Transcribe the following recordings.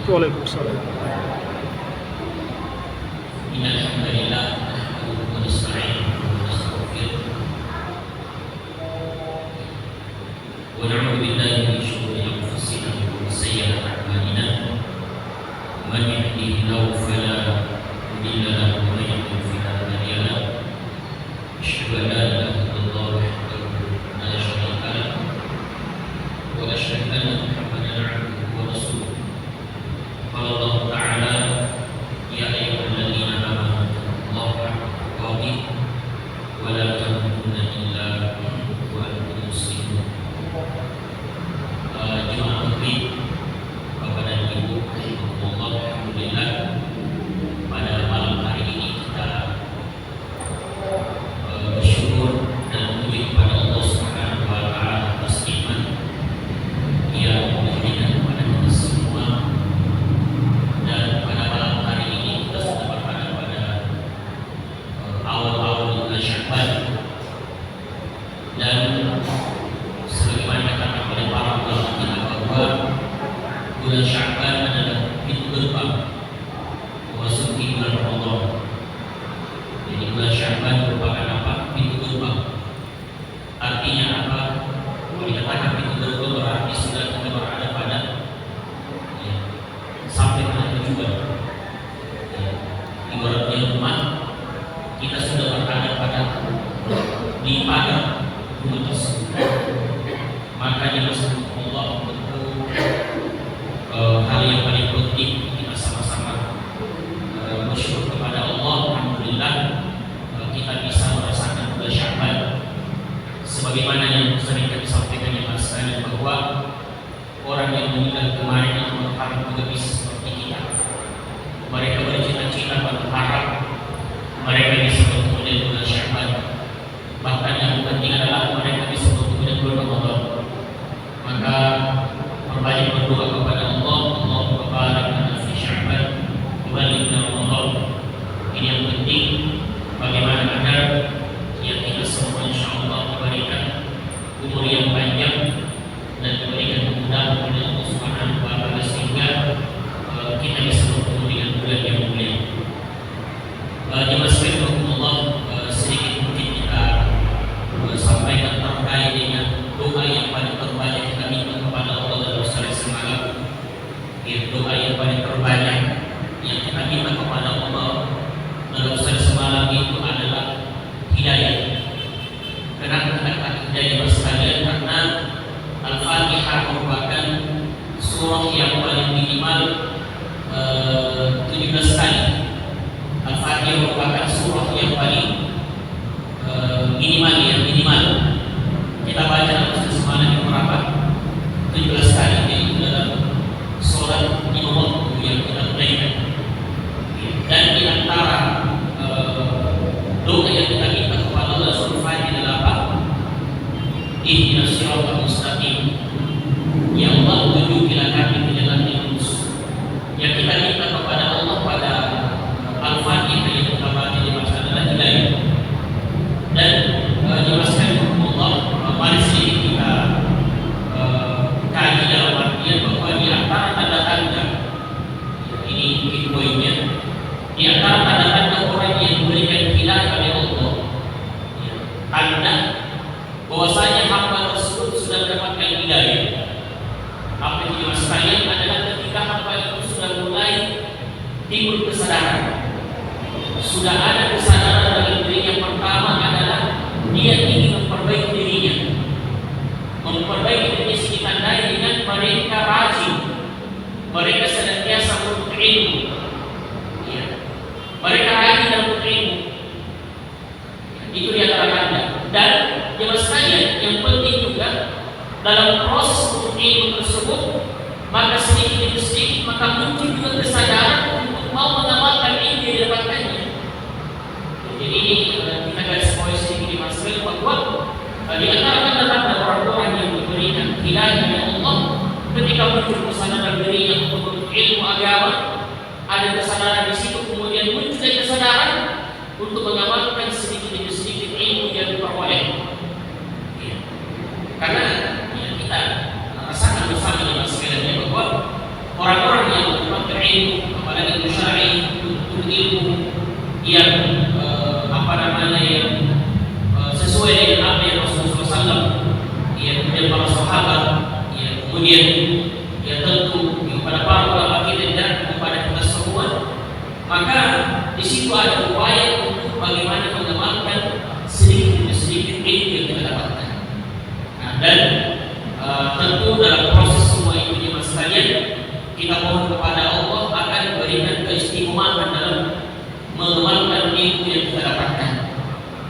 Waalaikumsalam. Alhamdulillah wa nasta'inuhu wa nastaghfiruh wa na'udzu billahi min shururi anfusina wa sayyi'ati a'malina man yahdihillahu fala mudilla lahu wa man yudlil fala hadiya lahu asyhadu an la ilaha illallah wahdahu la syarika lahu wa asyhadu anna Muhammadan 'abduhu wa rasuluh. Qala Allah ta'ala ya ayyuhalladzina amanu taqullaha haqqa tuqatih wa la tamutunna illa wa antum muslimun. Jemaah muslim, Bapak dan Ibu rahimakumullah, alhamdulillah pada malam hari ini kita bersyukur dan memuji kepada Allah Subhanahu wa taala atas nikmat yang memberikan kepada kita semua. Dan pada malam hari ini kita sudah berada pada awal-awal bulan Sya'ban, dan sebagaimana dikatakan oleh para ulama kita bahwa bulan Sya'ban adalah pintu gerbang memasuki bulan Ramadan. Jadi bulan Sya'ban merupakan apa? Pintu gerbang. Artinya apa? Kalau dikatakan pintu gerbang berarti sudah kita berada pada sampai pada tujuan. Ibaratnya rumah, kita sudah berada pada di pagar rumah tersebut. Makanya Rasulullah tentu hal yang paling penting kita sama-sama bersyukur kepada Allah. Alhamdulillah kita bisa merasakan bulan Sya'ban. Sebagaimana yang sering kami sampaikan yang sekalian bahwa orang yang meninggal kemarin itu berharap juga bisa seperti kita. Mereka bercita-cita berharap mereka bisa bertemu dengan bulan Sya'ban. Bahkan yang penting adalah mereka bisa bertemu dengan bulan Ramadan. Maka perbanyak berdoa kepada Allah, Allahumma barik lana fi Sya'ban wa balighna Ramadan. Ini yang penting, bagaimana agar yang kita semua insyaallah diberikan umur yang panjang dan diberikan kemudahan oleh Allah Subhanahu wa taala sehingga kita bisa bertemu dengan bulan yang mulia. Jemaah sekalian, Allah sedikit mungkin kita sampaikan terkait dengan doa yang paling terbanyak kita minta kepada Allah dalam salat semalam. Doa yang paling terbanyak yang kita minta kepada Allah dalam salat semalam itu adalah hidayah. Kenapa kata hidayah sekalian? Karena Al-Fatihah merupakan surah yang paling minimal 17 kali. Al-Fatihah merupakan surah yang paling minimal. Kita baca dalam semalam yang berapa? 17 kali. Yaitu dalam sholat 5 waktu yang kita tunaikan. Dan di antara doa yang kita minta kepada Allah Subhanahu wa taala adalah apa? Ihdinas siratal mustaqim. Ya Allah, tunjukilah kami ke jalan yang lurus. Yang kita minta kepada Allah pada Al-Fatihah yang kita baca di masa adalah hidayah. Dan jelaskan Allah, mari sedikit kita kaji dalam artian bahwa di antara tanda-tanda ini mungkin poinnya, di antara tanda-tanda orang yang diberikan hidayah oleh Allah, tanda bahwasanya hamba tersebut sudah mendapatkan hidayah. Apa yang sekalian adalah ketika hamba itu sudah mulai timbul kesadaran, sudah ada kesadaran dalam diri. Yang pertama adalah dia ingin memperbaiki dirinya. Memperbaiki dirinya ditandai dengan mereka rajin, mereka senantiasa menuntut ilmu. Mereka rajin dalam menuntut ilmu. Itu di antara tanda. Dan jemaah sekalian, yang penting juga dalam proses menuntut ilmu tersebut, maka sedikit demi sedikit maka muncul juga kesadaran untuk mau mengamalkan ilmu yang didapatkannya. Jadi kita garis bawahi sedikit di masalah bahwa di antara tanda-tanda orang-orang yang diberikan hidayah oleh Allah ketika muncul kesadaran diri yang untuk ilmu agama, ada kesadaran di situ, kemudian muncul kesadaran untuk mengamalkan sedikit demi sedikit ilmu yang diperoleh. Karena kita rasakan bersama dengan sekalian bahwa orang-orang yang ilmu, apalagi ilmu syar'i, untuk ilmu yang yang sesuai dengan apa yang Rasulullah SAW, kemudian para sahabat, kemudian tentu kepada para ulama kita dan kepada kita semua. Maka di situ ada upaya untuk bagaimana mengamalkan sedikit demi sedikit ilmu yang kita dapatkan. Nah, dan tentu dalam proses semua itu jemaah sekalian, kita mohon kepada Allah akan memberikan keistimewaan dalam mengamalkan ilmu yang kita dapatkan.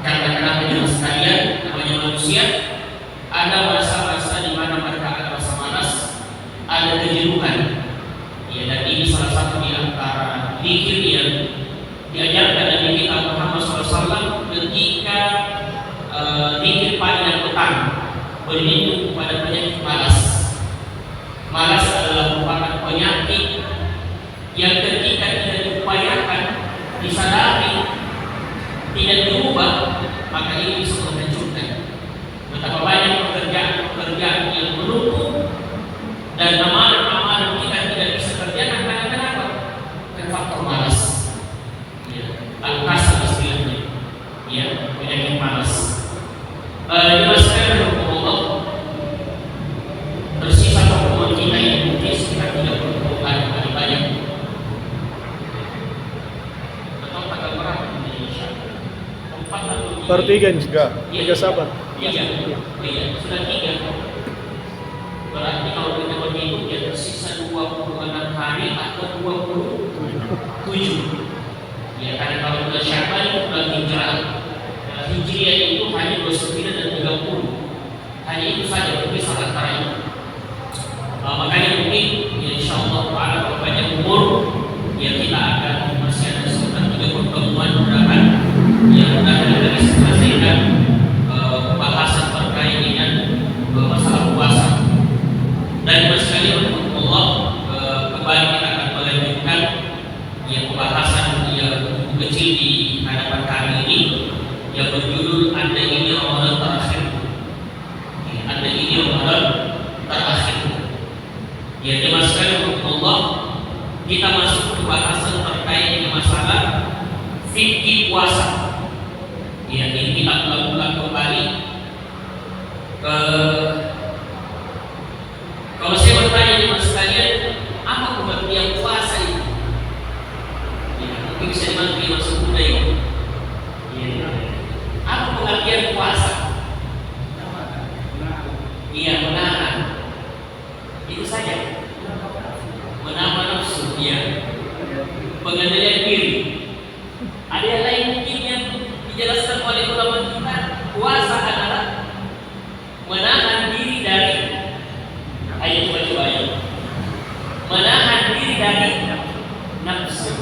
Karena kenapa jemaah sekalian, namanya manusia, ada masa-masa di mana mereka ada rasa malas, ada kejenuhan. Dan ini salah satu di antara zikir yang diajarkan Nabi kita Muhammad SAW ketika zikir pagi dan petang, berlindung kepada penyakit malas. Malas adalah merupakan penyakit yang ketika tidak diupayakan, disadari, tidak diubah, maka ini bisa menghancurkan. Betapa banyak pekerjaan yang menumpuk dan amalan kita tidak bisa kerjakan karena kenapa? Karena faktor malas. Al-kasal istilahnya. Penyakit malas. Dimasukkan oleh Allah. Tersisa pertemuan kita ini mungkin sekitar 30 kali banyak. Atau tanggal berapa ini Insya Allah? 4 atau 3? Per 3 juga. 3 sahabat. Iya, sudah 3. Berarti kalau kita berhitung ya tersisa 26 hari atau 27. Ya, karena kalau bulan Syawal itu bulan Hijriah itu hanya 29 dan 30. Hanya itu saja berpisah antara itu. Makanya mungkin ya insyaallah kalau banyak umur ya kita akan masih ada sekitar 3 pertemuan mudah-mudahan yang mudah-mudahan bisa selesaikan pembahasan terkait dengan masalah puasa. Dan sekali Allah kembali kita akan melanjutkan pembahasan yang kecil di hadapan kami ini yang berjudul Anda ini Ramadan terakhir. Anda ini Ramadan terakhir. Jemaah sekalian Allah, kita masuk ke pembahasan terkait dengan masalah fikih puasa. Ini kita ulang-ulang kembali. Kalau saya bertanya jemaah sekalian, apa pengertian puasa itu? Mungkin bisa dibantu masuk muda ini. Apa pengertian puasa? Menahan. Itu saja. Menahan nafsu, pengendalian diri. Ada yang lain mungkin yang dijelaskan oleh ulama kita, puasa adalah menahan diri dari menahan diri dari nafsu.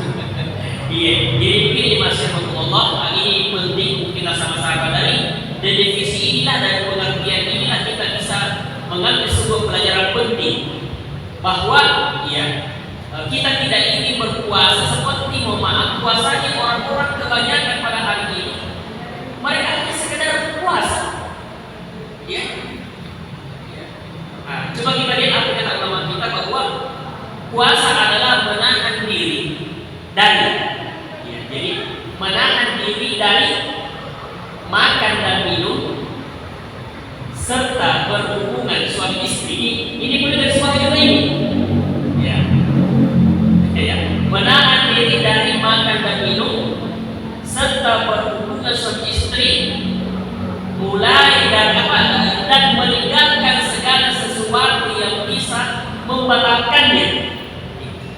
Jadi ini masih Allah, ini penting kita sama-sama dari definisi inilah dan pengertian inilah kita bisa mengambil sebuah pelajaran penting bahwa kita tidak ingin berpuasa seperti puasanya orang-orang kebanyakan pada hari ini. Mereka hanya sekedar berpuasa. Coba kita lihat apa kata ulama kita bahwa puasa adalah menahan diri dari jadi menahan diri dari makan dan minum serta berhubungan suami istri. Ini boleh dari suami juga ini. Menahan diri dari makan dan minum serta berhubungan suami istri, mulai dari dan meninggalkan segala sesuatu yang bisa membatalkannya.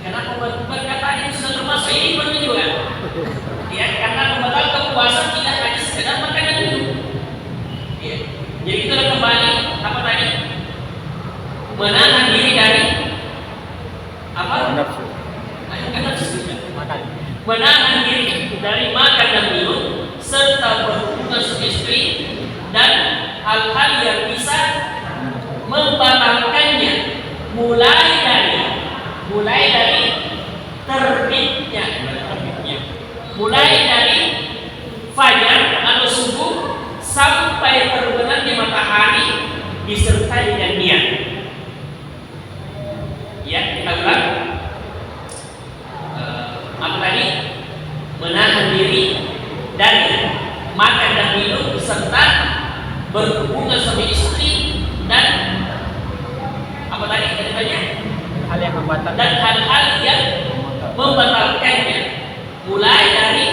Kenapa perkataan ini sudah termasuk ini penting juga? Karena membatalkan puasa tidak hanya sekedar makan dan minum. Jadi kita kembali apa tadi? Menahan diri dari apa? Nafsu. Menahan diri dari makan dan minum serta berhubungan suami istri dan hal-hal yang bisa membatalkannya, mulai dari terbitnya, mulai dari fajar atau subuh sampai terbenamnya matahari disertai dengan niat. dan hal-hal yang membatalkannya, mulai dari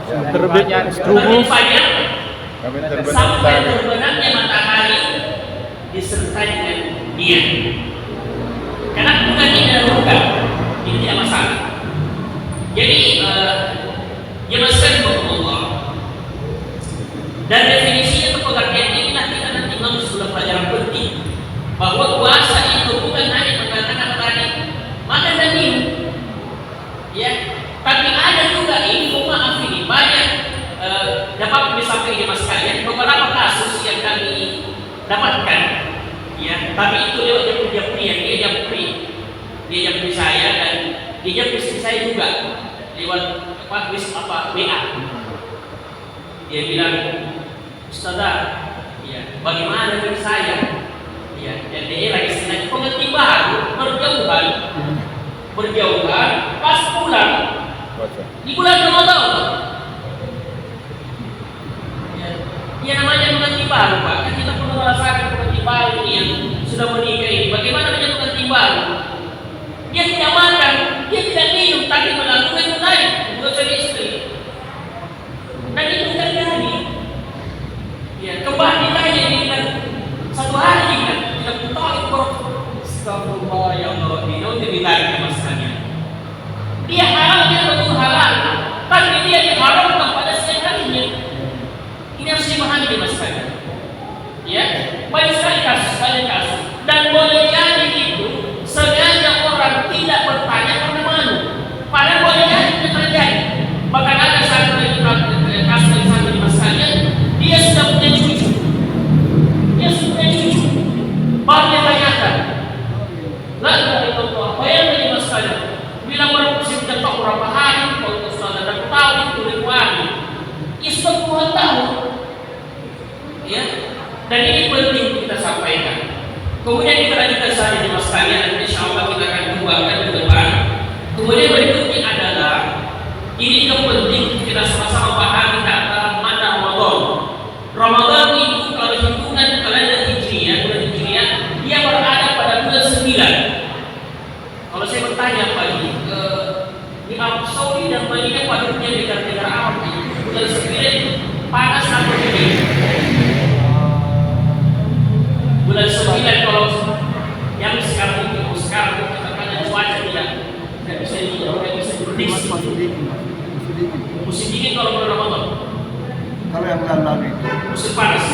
Terbitnya terbit fajar kami terbit sampai terbenamnya matahari disertai dengan dia. Karena bukan tidak bukan, ini tidak masalah. Jadi jelaskan Allah. Dan definisinya atau pengertian ini nanti Imam sudah pelajaran penting bahwa puasa itu bukan hanya mengatakan tadi makan dan minum, ya, tapi ada juga ini maaf ini banyak dapat disampaikan mas kalian beberapa kasus yang kami dapatkan, ya, tapi itu lewat dia japri saya dan dia japri saya juga lewat WA. Dia bilang, Ustazah, ya, bagaimana dengan saya? Ya, dan dia lagi senang pengerti baru berjauhan pas pulang di bulan Ramadan. Ya namanya pengerti baru, Pak. Kan kita perlu merasakan pengerti baru ini yang sudah menikah ini. Bagaimana dengan pengerti baru? Dia tidak makan, dia tidak minum, tapi melakukan itu tadi untuk suami istri. Dan itu terjadi. Ya, kembali tanya ini kan satu hari kan tidak tahu itu. Astagfirullah ya Allah, ini ditarik masalahnya. Dia halal, dia betul halal, tapi dia diharamkan pada setiap harinya. Ini harus dipahami di masalahnya. Ya, banyak sekali kasus. Dan boleh jadi itu sengaja orang tidak bertanya karena malu. Padahal boleh jadi itu terjadi. Bahkan ada satu kasus yang sama di masalahnya, dia sudah punya cucu. Baru dia tanyakan, la ilaha illallah, bayangkan masalahnya. Bilang baru saya tidak tahu berapa hari, kalau sudah ada tahu itu lewati. Ya sudah puluhan tahun. Ya, dan ini penting kita sampaikan. Kemudian kita lanjutkan saja di masalahnya, dan insya Allah kita akan kembangkan ke depan. Kemudian berikutnya adalah ini yang penting kita sama-sama pahami kata mana Ramadan. Ramadan itu kalau hitungan kalender Hijriah, bulan Hijriah, dia berada pada bulan 9. Kalau saya bertanya pagi di Arab Saudi dan Madinah pada negara Arab itu bulan 9 panas atau dingin? Bulan 9 kalau yang sekarang kita katakan cuaca tidak bisa diprediksi. Musim dingin kalau bulan Ramadan. Kalau yang lalu itu musim panas.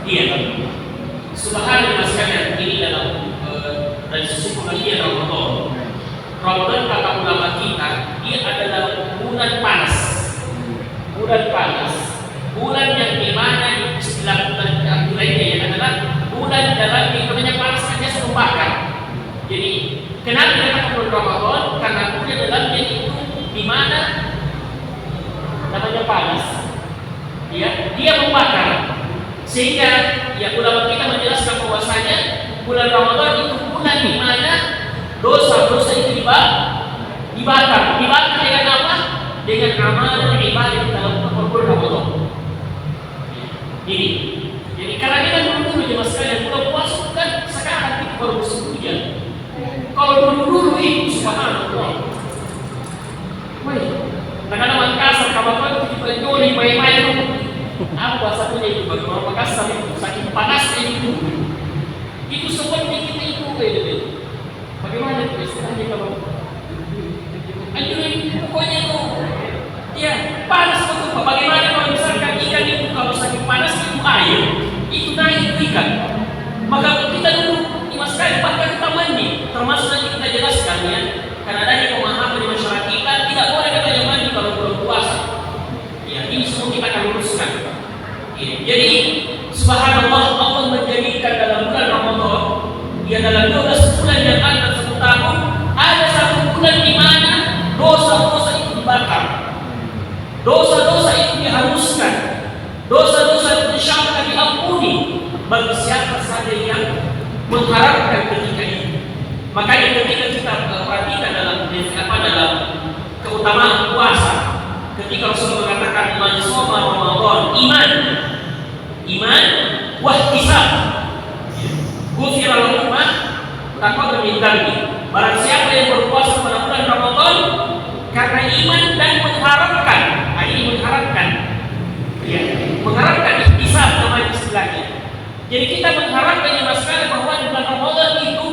Iya. Subhanallah sekalian, ini dalam dari sisi pengertian Ramadan. Ramadan kata ulama kita, dia adalah bulan panas. Bulan yang dimana istilah bulan lainnya adalah bulan dalam namanya panas hanya membakar. Jadi kenapa kita bulan Ramadan? Karena bulan dalamnya itu dimana namanya panas. Dia membakar. Sehingga ya ulama kita menjelaskan bahwasanya bulan Ramadan itu bulan di mana dosa-dosa itu dibakar. Dibakar dengan apa? Dengan amalan ibadah dalam bulan Ramadan. Jadi karena kita dulu jemaah sekalian, bulan puasa bukan sekarang kita baru musim hujan. Kalau dulu itu subhanallah. Kadang-kadang Makassar, kawan-kawan itu dipeljoli, main-main. Apa bahasa punya itu? Bagaimana Makassar itu saking panasnya itu. Itu seperti kita itu bagaimana itu istilahnya kalau pokoknya itu ya panas betul. Bagaimana kalau misalkan ikan itu kalau saking panas itu air itu naik ikan, maka kita dulu dimasukkan bahkan kita mandi, termasuk nanti kita jelaskan ya, karena ada pemahaman di masyarakat kita tidak boleh katanya mandi kalau belum puasa. Ya ini semua kita akan luruskan. Ya, jadi subhanallah, Allah menjadikan dalam bulan Ramadan, dia dalam 12 bulan yang ada satu tahun, ada satu bulan di mana dosa-dosa itu dibakar, dosa-dosa itu dihanguskan, dosa-dosa itu insyaallah diampuni bagi siapa saja yang mengharapkan ketika itu. Makanya ketika kita perhatikan dalam keutamaan puasa, ketika Rasulullah mengatakan man shoma Ramadan iman wahtisab ghufira lahu ma taqaddama min dhanbi. Barang siapa yang berpuasa pada bulan Ramadan karena iman dan mengharapkan, mengharapkan ihtisab namanya istilahnya. Jadi kita mengharapkan ya Mas sekali bahwa di bulan Ramadan itu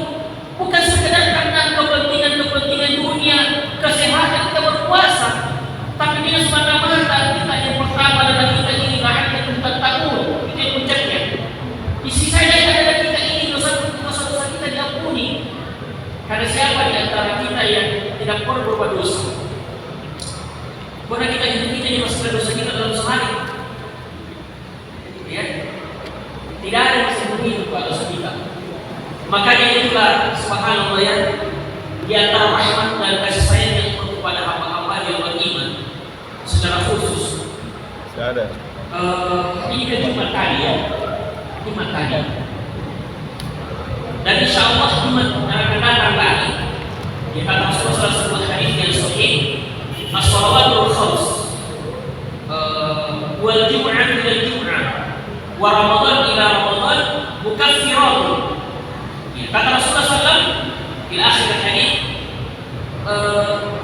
bukan sekedar karena kepentingan dunia, kesehatan kita berpuasa, tapi dia semata-mata kita yang pertama adalah kita ini lahirnya tentang tahun, itu yang puncaknya. Di sisi lain adalah kita ini dosa-dosa kita diampuni. Karena siapa di antara kita yang tidak pernah berbuat dosa? Karena kita hidup ini masih dosa kita dalam sehari. Ya. Tidak ada yang bisa menghidup dosa kita. Makanya itulah subhanallah ya, di antara rahmat dan kasih sayang yang kepada hamba-hamba yang beriman secara khusus. Tidak ada. Ini kan Jumat tadi ya, Jumat tadi. Dan insya Allah Jumat akan datang lagi. Di kata Rasulullah sebuah hadis yang sahih, as-shalawatul khams, wal jum'ah ila jum'ah, wa Ramadan ila Ramadan mukaffiratun. Kata Rasulullah SAW di akhir hadis,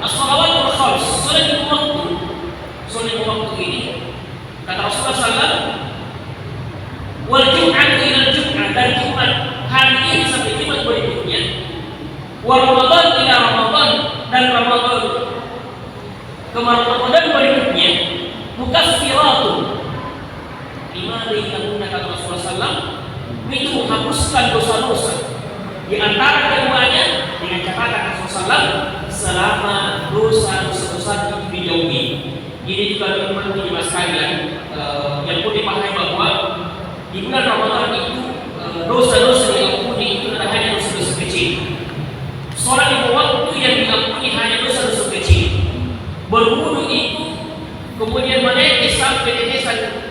as-shalawatul khams, solat waktu ini, kata Rasulullah SAW, wal jum'ah ila jum'ah, dari Jumat hari ini sampai Jumat berikutnya, wa Ramadan ila Ramadan, dan Ramadan ke Ramadan berikutnya, mukaffiratun. Lima yang kata Rasulullah SAW itu menghapuskan dosa-dosa. Di antara keduanya dengan catatan Rasulullah SAW selama dosa-dosa itu dijauhi. Ini juga teman-teman jemaah sekalian yang pun dipahami bahwa di bulan Ramadan itu dosa-dosa yang diampuni itu adalah hanya dosa-dosa kecil. Sholat lima waktu yang diampuni hanya dosa-dosa kecil. Berwudu itu kemudian menetes sampai tetesan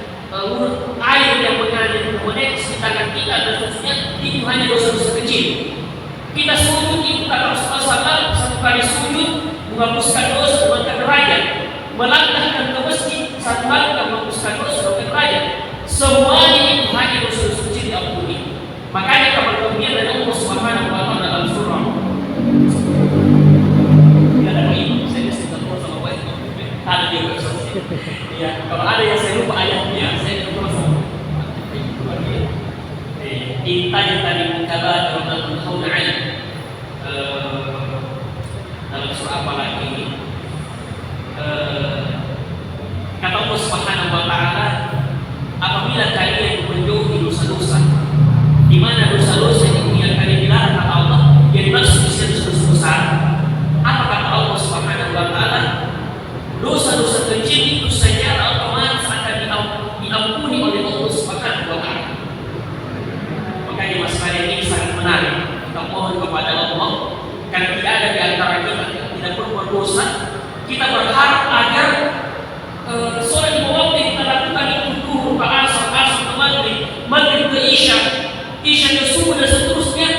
air yang mengalir menetes di tangan kita dan seterusnya, itu hanya dosa-dosa kecil. Kita sujud itu kata Rasulullah SAW, satu kali sujud menghapuskan dosa, mengangkat derajat. Melangkahkan ke masjid, satu langkah menghapuskan dosa, mengangkat derajat. Semuanya itu hanya dosa-dosa kecil diampuni. Makanya kabar gembira dari Allah Subhanahu wa Ta'ala dalam surah. Tidak ada ini, saya mesti ketemu sama baik. Ada dia bersama. Ya, kalau ada yang saya lupa ayatnya, saya ketemu sama. Intanya tadi kabar dalam al-Qur'an. Dalam surah apa lagi ini? Kata Allah Subhanahu wa Ta'ala, apabila kalian menjauhi dosa-dosa, di mana dosa-dosa yang kalian dilarang kata Allah, yang dimaksud dosa-dosa besar. Apa kata Allah Subhanahu wa Ta'ala? Dosa-dosa kecil itu secara otomatis akan diampuni oleh Allah Subhanahu wa Ta'ala. Makanya masalah ini sangat menarik. Kita mohon kepada Allah, karena tidak ada di antara kita yang tidak berbuat dosa, kita berharap agar sholat lima waktu yang kita lakukan itu duhur ke asar ke maghrib ke isya ke subuh dan seterusnya,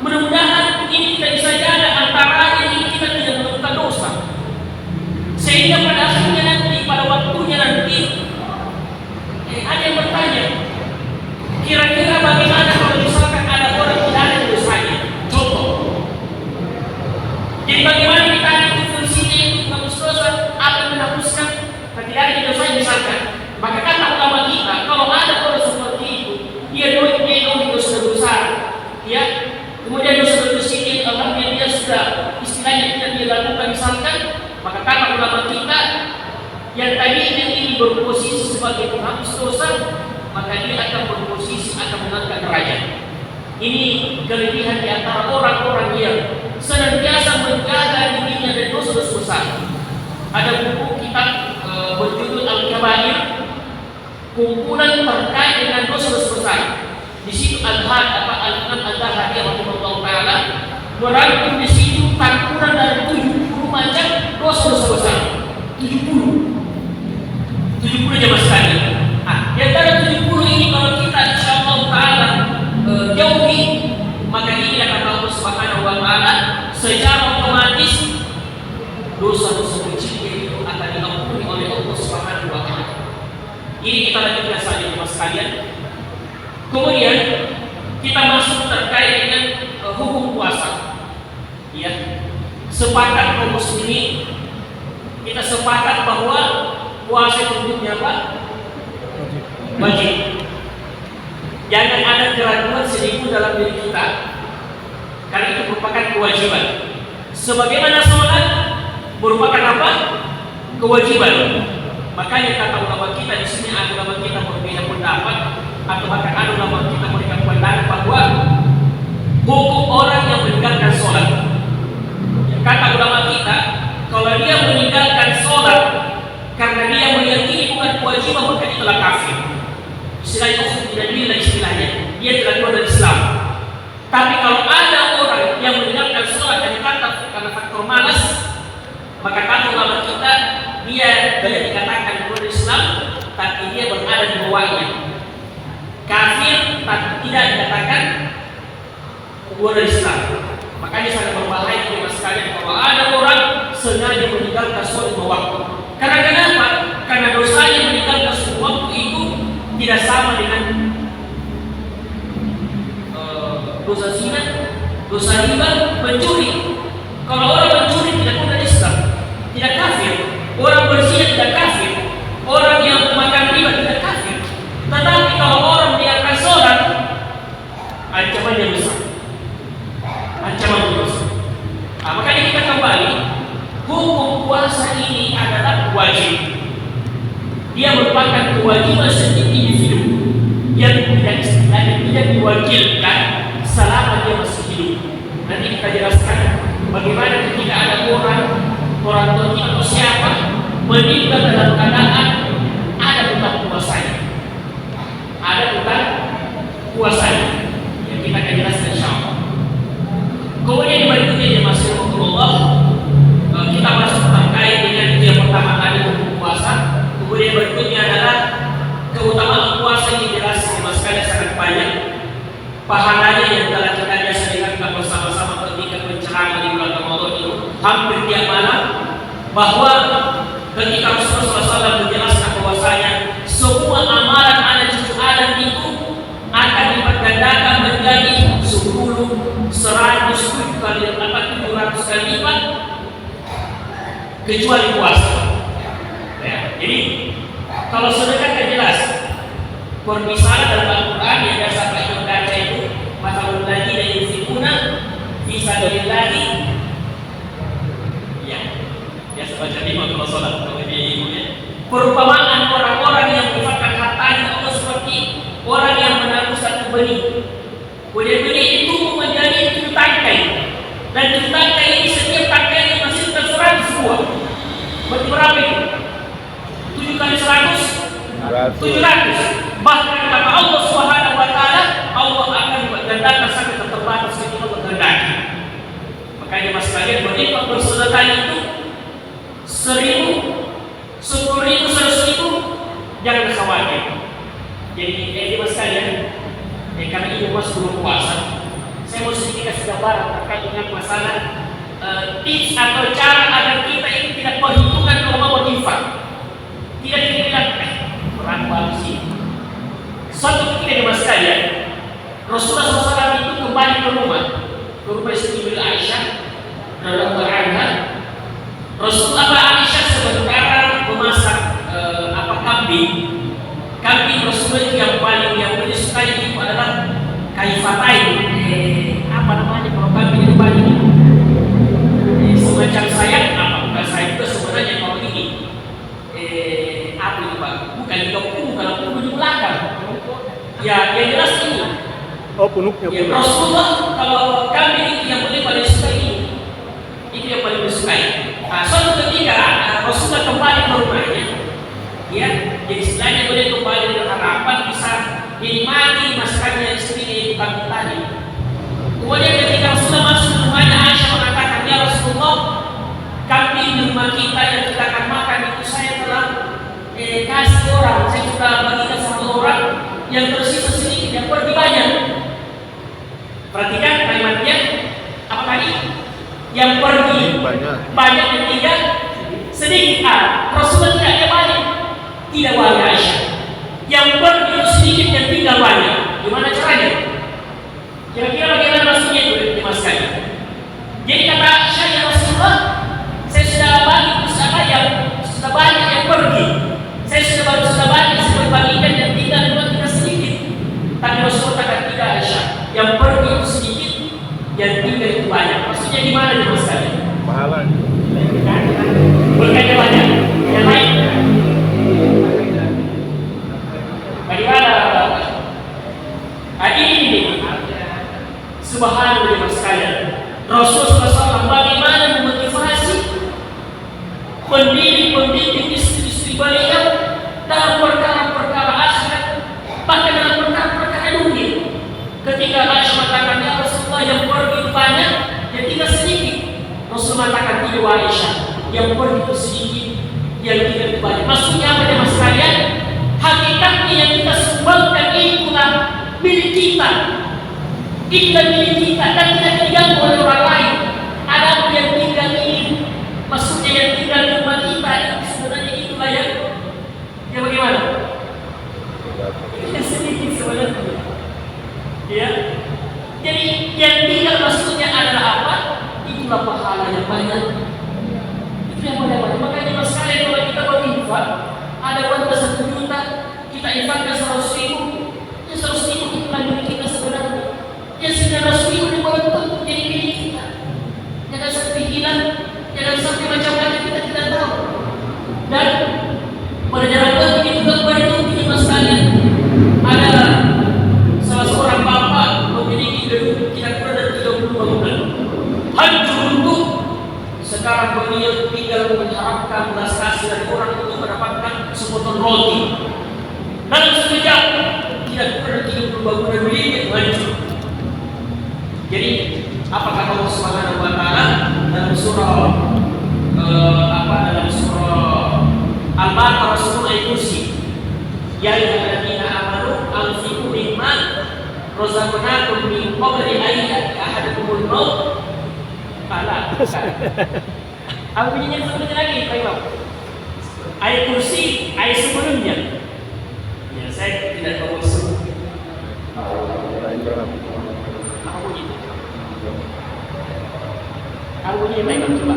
mudah-mudahan ini kita bisa jaga antara ini kita tidak melakukan dosa, sehingga pada akhirnya nanti pada waktunya nanti ada yang bertanya, kira-kira bagaimana kalau misalkan ada orang tidak ada dosanya? Contoh, jadi bagaimana kita itu fungsinya itu menghapus dosa atau menghapuskan tidak ada dosa misalkan? Maka kata ulama kita, kalau ada orang seperti itu, dia dosa besar, ya, kemudian dosa kecil, alhamdulillah dia sudah istilahnya tidak dia lakukan misalkan, maka kata ulama kita, yang tadinya ini berposisi sebagai penghapus dosa, maka dia akan berposisi akan mengangkat derajat. Ini kelebihan di antara orang-orang yang senantiasa menjaga dirinya dari dosa-dosa besar. Ada buku kitab berjudul Al-Kabair, kumpulan terkait dengan dosa-dosa besar. Di situ Al-Imam Al-Zahabi rahimahullah taala merangkum di situ campuran dari 70 macam dosa-dosa besar. 70 jemaah sekalian. Di antara 70 ini kalau kita insyaallah taala jauhi, maka ini akan Allah Subhanahu wa Ta'ala secara otomatis dosa-dosa kecil itu akan diampuni oleh Allah Subhanahu wa Ta'ala. Ini kita lanjutkan saja jemaah sekalian. Kemudian kita masuk terkait dengan hukum puasa. sepakat kaum muslimin, kita sepakat bahwa puasa itu hukumnya apa? Wajib. Jangan ada keraguan sedikit dalam diri kita, karena itu merupakan kewajiban. Sebagaimana sholat merupakan apa? Kewajiban. Makanya kata ulama kita di sini, ada ulama kita berbeda pendapat, atau bahkan ada ulama kita memberikan pandangan bahwa hukum orang yang meninggalkan sholat. Kata ulama kita, kalau dia meninggalkan sholat karena dia meyakini bukan kewajiban, maka dia telah kafir. Istilah itu tidak bila istilahnya, dia telah keluar dari Islam. Tapi kalau ada orang yang meninggalkan sholat karena faktor malas, maka kata ulama kita, dia tidak dikatakan keluar dari Islam, tapi dia berada di bawahnya. Kafir tapi tidak dikatakan keluar dari Islam. Makanya sangat berbahaya bagi sekalian kalau ada orang sengaja meninggalkan sholat lima waktu. Karena kenapa? Karena dosanya meninggalkan sholat waktu itu tidak sama dengan dosa zina, dosa riba, mencuri. Kalau orang mencuri tidak keluar dari Islam, tidak kafir. Orang berzina tidak kafir. Orang yang makan riba tidak kafir. Tetapi kalau orang meninggalkan sholat, ancamannya besar. Ancaman dosa. Makanya kita kembali, hukum puasa ini adalah wajib. Dia merupakan kewajiban setiap individu yang tidak diwakilkan selama dia masih hidup. Nanti kita jelaskan bagaimana ketika ada orang tua atau siapa meninggal dalam keadaan ada hutang puasanya. Ada hutang puasanya yang kita akan jelaskan insyaallah. Kemudian berikutnya masih Allah, kita masuk terkait dengan yang pertama tadi hukum puasa. Kemudian berikutnya adalah keutamaan puasa yang jelas sekali sangat banyak. Pahalanya yang telah kita biasa dengarkan bersama-sama ketika pencerahan di bulan Ramadan itu hampir tiap malam, bahwa ketika Rasulullah SAW menjelaskan bahwasanya semua amalan anak cucu Adam itu akan dipergandakan menjadi 100 kali lipat, 700 kali lipat, kecuali puasa. Ya, jadi kalau sedekah kan jelas. Permisalan dalam Al-Quran yang biasa kita baca itu, masalul ladzina yunfiquna fi sabilillah. Ya, biasa baca di waktu salat kemudian perumpamaan orang-orang yang menginfakkan hartanya Allah seperti orang yang menabur satu benih. Benih itu menjadi 7 tangkai, dan 7 tangkai ini setiap tangkai menghasilkan 100 buah. Berarti berapa itu? 7 kali 100, 700. Bahkan kata Allah Subhanahu wa taala, Allah akan menggandakan sampai terbatas ketika menghendaki. Makanya mas kalian berinfak bersedekah itu 1.000, 10.000, 100.000, jangan khawatir. Jadi mas kalian, karena ini masuk belum puasa, saya mau sedikit kasih gambaran terkait dengan masalah tips atau cara agar kita ini tidak perhitungan kalau mau berinfak. Tidak dibilang berat banget sih. Suatu ketika di mas kalian, Rasulullah SAW itu kembali ke rumah istri Aisyah radhiyallahu anha. Rasulullah Aisyah sebentar memasak kambing Rasulullah yang paling disukai itu adalah kaifatain. Apa namanya kalau kambing itu paling semacam sayap, bukan sayap itu sebenarnya kalau ini apa itu Pak? Bukan di topung, kalau topung di belakang. Ya, yang jelas ini. Oh, punuknya. Ya, Rasulullah kalau kambing itu yang paling disukai itu yang paling disukai. Suatu ketika Rasulullah kembali ke rumahnya, ya, jadi istilahnya boleh kembali dengan harapan bisa dinikmati masakannya istri kambing tadi. Kemudian ketika Rasulullah masuk ke rumahnya, Aisyah mengatakan, ya Rasulullah, kambing di rumah kita yang kita akan makan itu saya telah kasih orang, saya sudah bagikan satu orang, yang tersisa sedikit, yang pergi banyak. Perhatikan kalimatnya, apa tadi? Yang pergi banyak, yang tinggal sedikit. Rasulullah tidak banyak, tidak wahai Aisyah. Yang pergi itu sedikit, yang tinggal banyak. Gimana caranya? Kira-kira bagaimana maksudnya itu dimasukkan? Jadi kata Aisyah, ya Rasulullah, banyak yang pergi. Saya sudah banyak saya bagikan yang tinggal sedikit. Tapi Rasulullah kata tidak, Aisyah, yang pergi itu sedikit, yang tinggal itu banyak. Maksudnya di mana nih Mas kalian? Pahala. Berkaitan banyak. Yang lain? Bagaimana? Ini subhanallah Mas kalian. Rasulullah SAW bagaimana memotivasi pendidik istri-istri beliau dalam perkara-perkara akhirat, bahkan dalam perkara-perkara dunia. Ketika Aisyah mengatakan, ya Rasulullah, yang pergi banyak, yang tinggal sedikit. Rasulullah mengatakan, tidak Aisyah, yang pergi itu sedikit, yang tinggal itu banyak. Maksudnya apa ya Mas kalian? Hakikatnya yang kita sumbangkan itulah milik kita. Itulah milik kita dan tidak diganggu oleh orang lain. Ada yang tinggal ini, maksudnya yang tinggal di rumah kita, sebenarnya itulah yang bagaimana? Yang sedikit sebenarnya. Ya. Jadi yang tinggal maksudnya adalah apa? Itulah pahala yang banyak. Itu yang banyak. Makanya Mas kalian kalau kita berinfak, ada uang 1 juta, kita infakkan 100.000, ya 100.000 itulah milik kita sebenarnya. Yang 900.000 dibuat untuk jadi milik kita. Jangan sampai hilang, jangan sampai macam-macam kita tidak tahu. Dan pada jalan itu juga berarti Mas kalian ada salah seorang bapak memiliki gedung tidak kurang dari 30 bangunan. Hancur runtuh. Sekarang beliau tinggal mengharapkan belas kasih dari orang untuk mendapatkan sepotong roti. Dalam sekejap tidak kurang dari 30 bangunan milik hancur. Jadi apa kata Allah Subhanahu wa taala dalam surah dalam surah Al-Baqarah surah Al-Kursi, ya ayyuhalladzina amanu anfiqu mimma razaqnakum min qabli an ya'tiya ahadakumul maut. Salah. Apa bunyinya sebenarnya lagi Pak Imam? Ayat Kursi ayat sebelumnya. Ya saya tidak tahu sebut. Apa bunyinya? Apa bunyinya Pak Imam coba?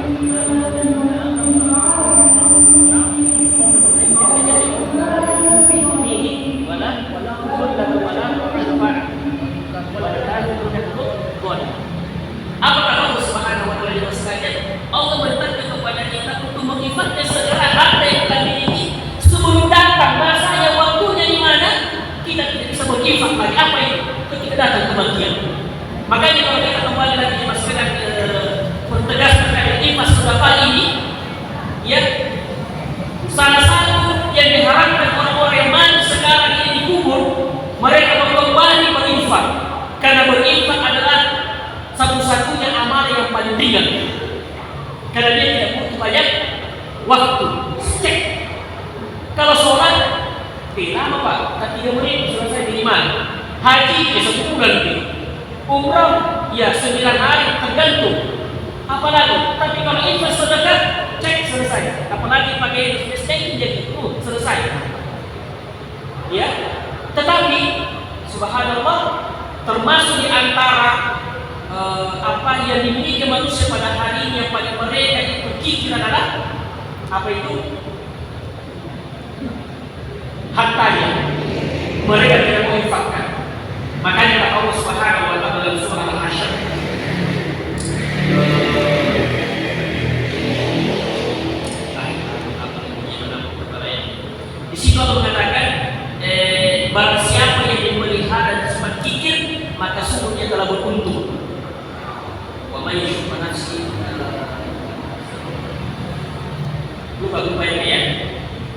Apakah Allah Subhanahu wa taala sekalian? Allah bertanya kepada kita untuk menginfakkan segala harta yang kita miliki sebelum datang masanya waktunya di mana kita tidak bisa menginfak lagi. Apa itu? Ketika datang kematian. Makanya kalau kita kembali lagi di masyarakat bertegas terkait infak sedekah ini, ya salah satu yang diharapkan orang-orang yang mati sekarang ini dikubur, mereka kembali berinfak karena berinfak adalah satu-satunya amal yang paling ringan karena dia tidak butuh banyak waktu. Cek kalau sholat lama Pak, 3 menit selesai minimal. Haji ya 1 bulan lebih. Umrah ya 9 hari tergantung. Apalagi tapi kalau infak sedekah cek selesai. Apalagi pakai stay jadi selesai. Ya. Tetapi subhanallah termasuk di antara apa yang dimiliki manusia pada hari ini yang paling mereka itu berpikir adalah apa itu? Hartanya. Mereka tidak mau infakkan. Makanya kata Allah Subhanahu wa taala dalam surah Al-Hasyr, di situ Allah mengatakan barang siapa yang memelihara dan sempat kikir maka sungguhnya telah beruntung. Lupa ya.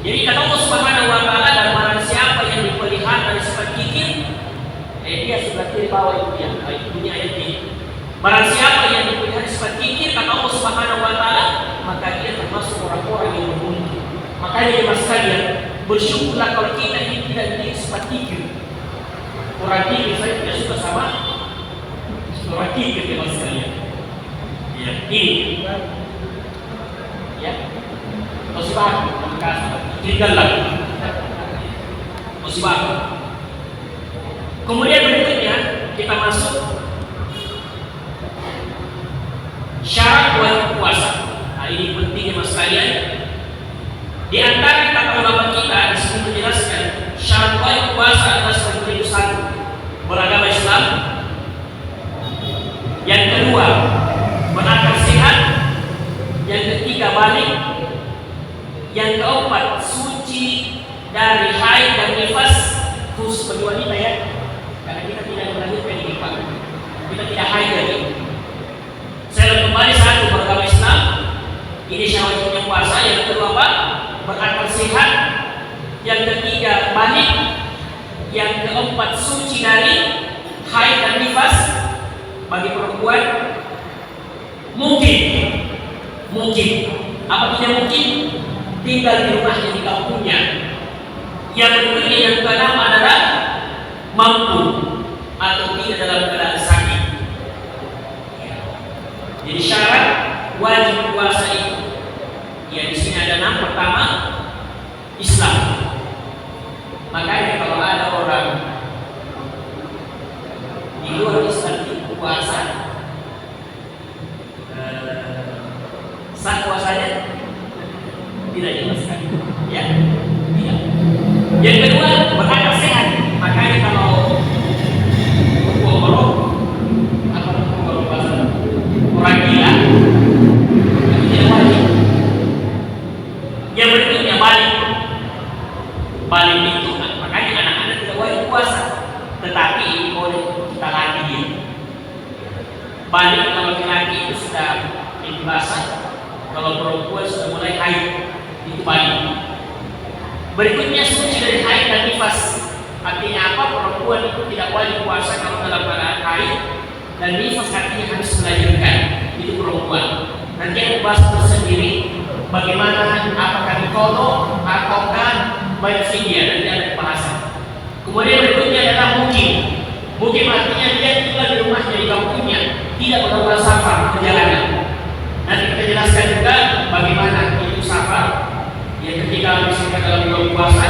Jadi kata Allah Subhanahu wa taala dan barang siapa yang dipelihara dari sifat kikir, dia sebelah kiri bawah itu dia. Itu bunyi ayat ini. Barang siapa yang dipelihara dari sifat kikir kata Allah Subhanahu wa taala, maka dia termasuk orang-orang yang beruntung. Makanya ya Mas kalian, bersyukurlah kalau kita ini tidak memiliki sifat kikir. Orang kikir saya tidak suka sama orang kikir ya Mas kalian. Ya, ini ya musibah tinggallah musibah. Kemudian berikutnya kita masuk syarat wajib puasa. Nah, ini pentingnya Mas kalian. Di Yang keempat, suci dari haid dan nifas, khusus bagi wanita ya, karena kita tidak melahirkan ini Pak, kita tidak haid lagi. Saya kembali satu, beragama Islam, ini syawatnya puasa. Yang kedua apa? Berakal sehat. Yang ketiga balik. Yang keempat suci dari haid dan nifas. Bagi perempuan mungkin apa tidak mungkin tinggal di rumahnya di kampungnya. Yang ketiga yang keenam adalah mampu atau tidak dalam keadaan sakit. Jadi syarat wajib puasa itu ya di sini ada 6. Pertama, Islam. Makanya kalau ada orang di luar Islam itu puasa, sah puasanya tidak jelaskan, ya tidak. Yang kedua, berakal sehat. Makanya kalau orang gila itu tidak wajib. Yang berikutnya balik itu, makanya anak-anak tidak wajib puasa, tetapi ini boleh kita latih dia. Balik kalau laki-laki itu sudah dewasa, kalau perempuan sudah mulai haid itu balik. Berikutnya suci dari haid dan nifas. Artinya apa? Perempuan itu tidak wajib puasa kalau dalam keadaan haid, dan nifas artinya harus melahirkan. Itu perempuan. Nanti aku bahas tersendiri bagaimana, apakah dikodok ataukah bayar fidyah, nanti ada pembahasan. Kemudian berikutnya adalah mukim artinya dia tinggal di rumahnya di kampungnya, tidak melakukan safar perjalanan. Nanti kita jelaskan juga bagaimana itu safar ya ketika misalkan dalam bulan puasa.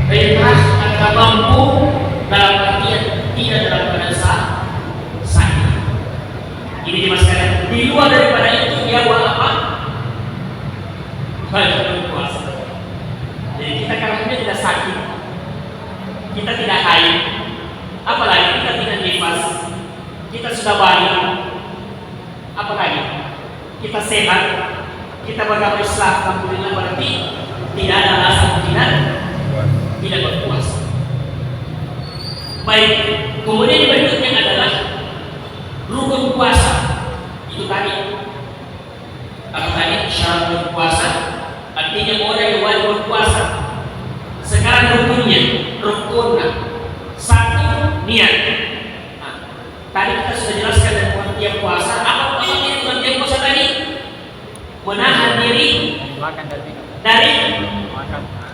Dan yang terakhir adalah mampu dalam artian tidak dalam keadaan sakit. Ini dimasukkan. Di luar daripada itu dia buat apa? Wajib puasa. Jadi kita karena dia tidak sakit, kita tidak haid, apalagi kita tidak nifas, kita sudah balik, apalagi kita sehat, kita beragama Islam, alhamdulillah, berarti tidak ada alasan tidak berpuasa. Baik, kemudian berikutnya adalah rukun puasa. Itu tadi apa tadi? Syarat berpuasa, artinya orang yang wajib berpuasa. Sekarang rukunnya satu, niat. Nah, tadi kita sudah jelaskan dari pengertian puasa. Apa yang pengertian puasa tadi? Menahan diri dari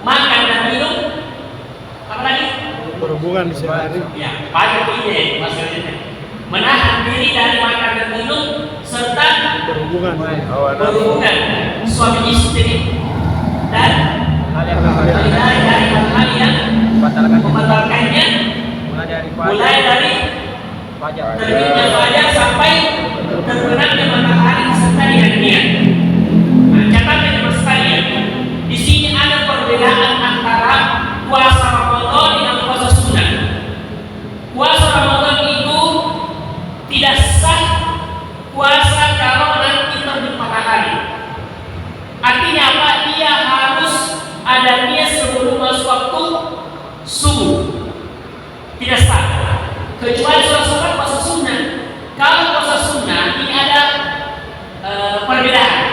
makan dan minum. Apa lagi? Berhubungan sehari. Ya, banyak ide maksudnya. Menahan diri dari makan dan minum serta Berhubungan suami istri dan dari hal-hal yang membatalkannya, mulai dari terbitnya fajar sampai terbenamnya matahari serta niat. Nah, catatan yang sekalian, di sini ada perbedaan antara puasa Ramadan dengan puasa sunnah. Puasa Ramadan itu tidak sah puasa kalau nanti terbit matahari. Artinya apa? Dia harus ada niat sebelum masuk waktu subuh. Tidak sah. Kecuali sholat puasa sunnah. Kalau puasa sunnah ini ada perbedaan.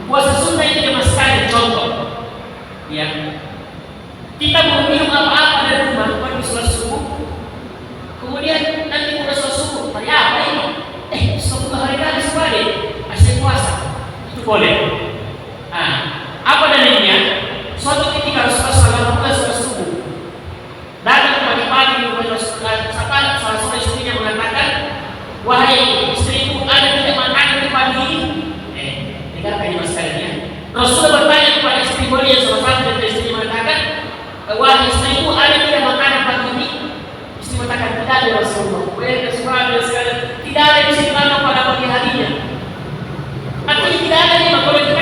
Puasa sunnah itu cuma sekali contoh. Ya. Kita mau minum apa-apa dari rumah pagi sholat subuh. Kemudian nanti udah sholat subuh. Tadi apa ini? Subuh hari kali sebalik. Asal puasa. Itu boleh. Nah, apa dalilnya? Suatu ketika Rasulullah sholat subuh, datang pagi-pagi salah seorang istrinya mengatakan, wahai istriku, ada tidak makanan di pagi ini? Dengarkan ini masalahnya. Rasulullah bertanya kepada istri beliau, salah satu dari istri mengatakan, wahai istriku, ada tidak makanan pagi ini? Istri mengatakan, tidak ada Rasulullah. Tidak ada yang bisa dimakan pada pagi harinya. Artinya tidak ada nih, kalau kita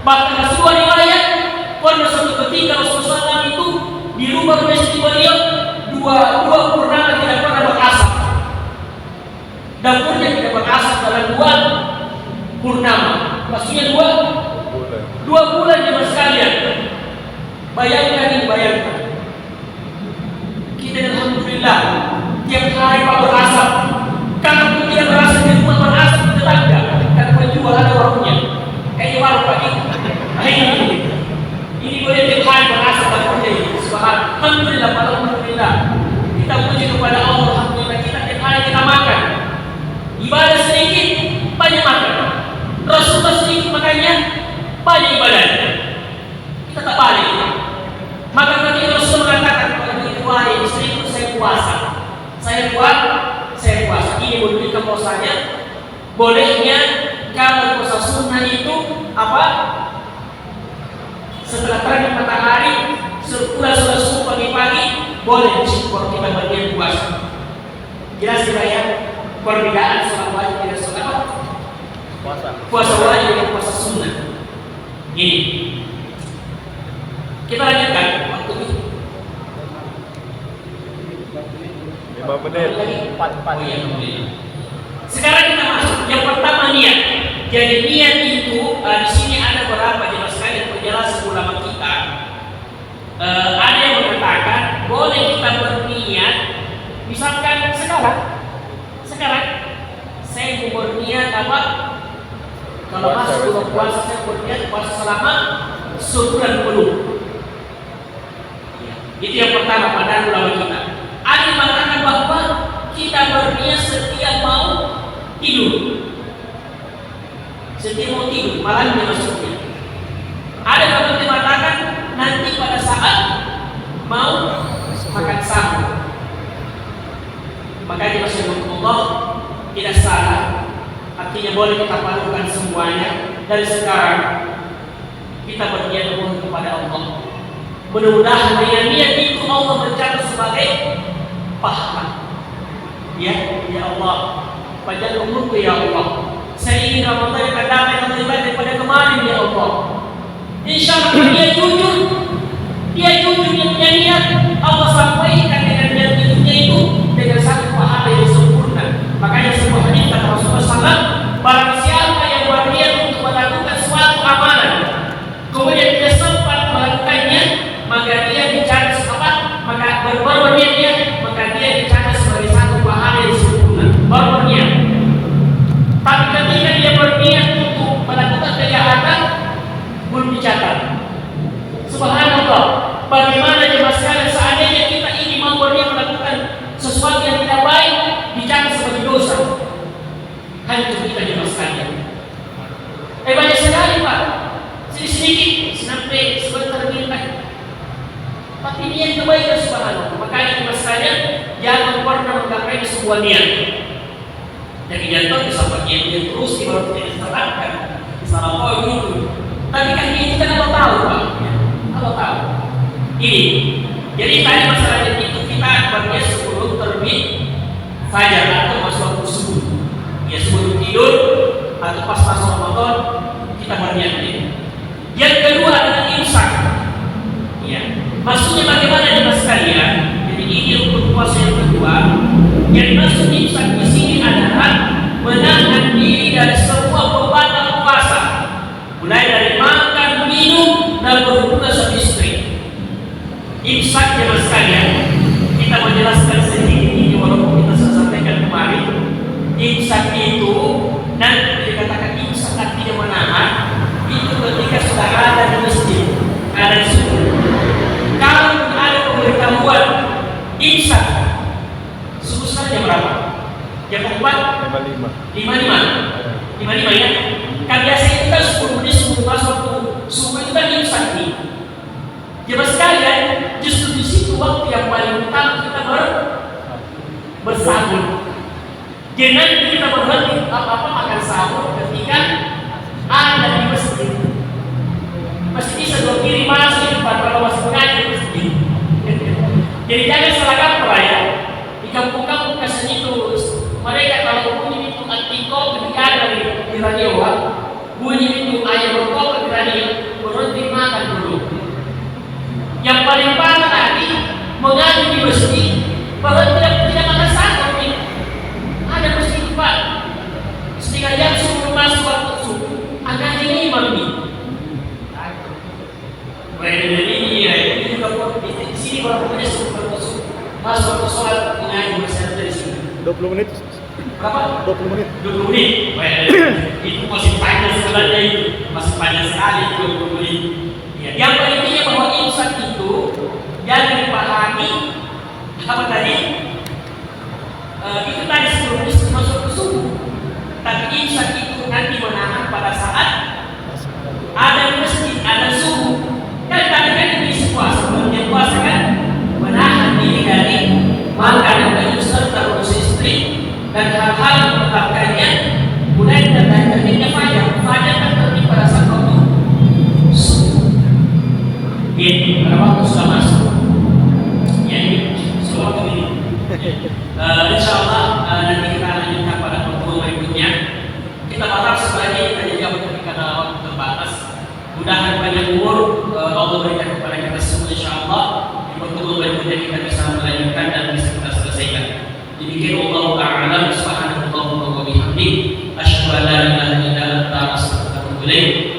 Bahkan sebuah riwayat, pada suatu ketika Rasulullah SAW itu di rumah istri beliau dua purnama tidak pernah berasap. Dapurnya tidak berasap dalam 2 purnama. Maksudnya 2 bulan jemaah sekalian. Bayangkan. Kita alhamdulillah tiap hari Pak berasap. Kalau tidak berasap di rumah berasap di tetangga. Karena penjual ada warungnya. Kayak warung pagi. Ini boleh tiap hari berasap dapurnya ini. Alhamdulillah. Kita puji kepada Allah. Alhamdulillah kita tiap hari kita makan. Ibadah sedikit, banyak makan. Rasulullah sedikit makannya, banyak ibadah. Kita tak balik. Maka ketika Rasulullah mengatakan kepada itu, wahai istriku, saya puasa. Saya puasa. Ini menunjukkan puasanya. Bolehnya kalau puasa sunnah itu apa? Setelah terbit matahari, sudah subuh pagi-pagi, boleh kalau kita bagian puasa. Jelas tidak ya? Perbedaan sholat wajib dengan sholat apa? Puasa wajib dengan puasa sunnah. Ini kita lanjutkan waktu ini. 5 menit. Sekarang kita masuk. Yang pertama niat. Jadi niat itu di sini ada beberapa jelas sekali penjelasan ulama kita. Ada yang mengatakan boleh kita berniat. Misalkan sekarang saya mau berniat apa? Kalau masuk bulan puasa saya berniat puasa selama sebulan penuh. Itu yang pertama pada ulama kita. Ada yang mengatakan bahwa kita berniat setiap mau tidur. Malamnya maksudnya. Ada yang mengatakan nanti pada saat mau makan sahur. Makanya Rasulullah tidak salah. Artinya boleh kita lakukan semuanya. Dari sekarang kita berniat mohon kepada Allah. Mudah-mudahan dengan niat itu Allah mencatat sebagai pahala. Ya Allah, panjang umurku ya Allah. Saya ingin Ramadan yang damai dan lebih baik daripada kemarin ya Allah. Insya Allah dia jujur dia niat Allah sampaikan dengan niatnya itu dengan satu pahala yang sempurna. Makanya sebuah hadis kata Rasulullah SAW, barang siapa yang berniat untuk melakukan suatu amalan kemudian dia sempat melakukannya, maka dia dicatat maka dia dicatat sebagai satu pahala yang sempurna. Baru berniat. Tapi ketika dia berniat untuk melakukan kejahatan, belum dicatat. Subhanallah. Bagaimana jemaah sekalian seandainya kita ini mau berniat melakukan sesuatu yang tidak baik, dicatat sebagai dosa. Hanya untuk kita jemaah sekalian. Banyak sekali Pak. Sedikit sampai sebentar minta. Tapi niat kebaikan subhanallah. Makanya jemaah sekalian jangan pernah menggapai sebuah niat. Jadi jantung bisa berniat terus di bawah tidak diterapkan. Salah gitu. Tapi kan ini kan Allah tahu Pak. Allah tahu. Ini. Jadi tadi masalahnya itu kita berniat sebelum terbit fajar atau masuk waktu subuh. Ya sebelum tidur atau pas masuk Ramadan kita berniat ini. Yang kedua adalah imsak. Ya. Maksudnya bagaimana jemaah sekalian? Jadi ini untuk puasa yang kedua. Yang maksud imsak di sini adalah menahan diri dari semua pembatal puasa, mulai dari makan, minum, dan berhubungan suami istri. Imsak jemaah sekalian, kita menjelaskan sedikit ini walaupun kita sudah sampaikan kemarin. Imsak itu nanti dikatakan imsak artinya menahan itu ketika sudah ada di masjid, ada di situ. Kalau ada pemberitahuan imsak, subuh jam berapa? Jam 4? 55 ya. Kan biasa itu kan 10 menit sebelum masuk waktu subuh itu kan imsak nih. Jemaah sekalian, justru di situ waktu yang paling utama kita bersahur. Jangan kita berhenti apa-apa makan sahur ketika ada di masjid. Masjid bisa 2 kiri masjid, 4 kalau masih mengaji di masjid. Jadi jangan salah kaprah ya. Di kampung-kampung kesan itu mereka kalau bunyi itu antikop ketika ada di radio, bunyi itu ayam berkok di radio. Yang paling parah lagi mengaji di masjid, bahkan tidak makan sahur nih. Ada masjid Pak, setengah jam sebelum masuk waktu subuh, agak ini imam nih. Ini juga di sini baru punya masuk waktu sholat mengaji bersama dari sini. 20 menit. Berapa? 20 menit. 20 menit. Itu masih panjang sebenarnya itu. Masih panjang sekali 20 menit. Ya, yang pentingnya bahwa imsak itu jangan dipahami apa tadi? Itu tadi sebelum masuk ke subuh. Tapi imsak itu nanti menahan pada saat ada masjid, ada subuh. Kan tadi kan di puasa, sebelumnya puasa kan menahan diri dari makan yang banyak serta urus istri dan hal-hal yang menyebabkannya mulai dari terjadinya fajar. Fajar kan terjadi pada saat waktu subuh. Ini pada waktu sudah masuk. Ya ini sudah waktu ini. Insya Allah nanti kita lanjutkan pada pertemuan berikutnya. Kita berharap sebagai kita jawab ketika dalam waktu terbatas. Mudah-mudahan panjang umur Allah berikan kepada kita semua insya Allah. Di pertemuan berikutnya kita bisa melanjutkan dan bisa kita selesaikan. Demikian Allah Ta'ala subhanahu wa bihamdihi asyhadu an la ilaha illa anta astaghfiruka wa atubu ilaik.